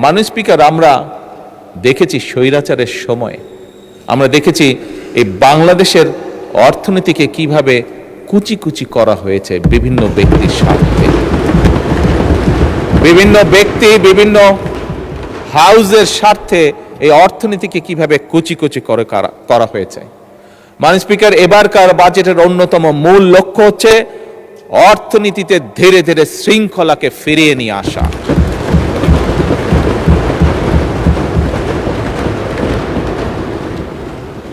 মাননীয় স্পিকার, আমরা দেখেছি স্বৈরাচারের সময়, আমরা দেখেছি এই বাংলাদেশের অর্থনীতিকে কিভাবে কুচি কুচি করা হয়েছে বিভিন্ন ব্যক্তির স্বার্থে। বিভিন্ন ব্যক্তি, বিভিন্ন হাউজের স্বার্থে এই অর্থনীতিকে কিভাবে কুচি কুচি করে করা হয়েছে। মাননীয় স্পিকার, এবারকার বাজেটের অন্যতম মূল লক্ষ্য হচ্ছে অর্থনীতিতে ধীরে ধীরে শৃঙ্খলাকে ফিরিয়ে নিয়ে আসা।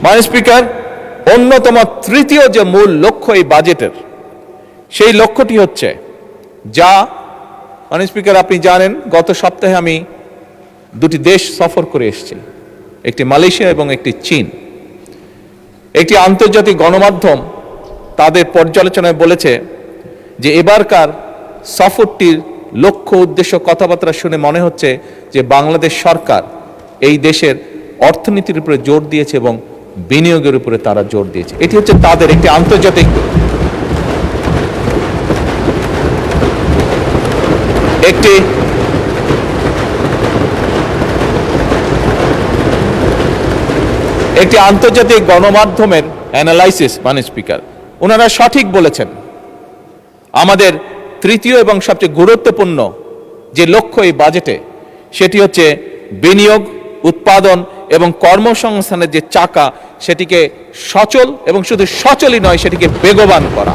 মাননীয় স্পিকার, অন্যতম তৃতীয় যে মূল লক্ষ্য এই বাজেটের, সেই লক্ষ্যটি হচ্ছে যা মাননীয় স্পিকার আপনি জানেন, গত সপ্তাহে আমি দুটি দেশ সফর করে এসেছি, একটি মালয়েশিয়া এবং একটি চীন। একটি আন্তর্জাতিক গণমাধ্যম তাদের পর্যালোচনায় বলেছে যে এবারকার সফরটির লক্ষ্য উদ্দেশ্য কথাবার্তা শুনে মনে হচ্ছে যে বাংলাদেশ সরকার এই দেশের অর্থনীতির উপরে জোর দিয়েছে এবং বিনিয়োগের উপরে তারা জোর দিয়েছে। এটি হচ্ছে তাদের একটি আন্তর্জাতিক একটি আন্তর্জাতিক গণমাধ্যমের অ্যানালাইসিস। মাননীয় স্পিকার, ওনারা সঠিক বলেছেন, আমাদের তৃতীয় এবং সবচেয়ে গুরুত্বপূর্ণ যে লক্ষ্য এই বাজেটে, সেটি হচ্ছে বিনিয়োগ, উৎপাদন এবং কর্মসংস্থানের যে চাকা, সেটিকে সচল এবং শুধু সচলই নয়, সেটিকে বেগবান করা।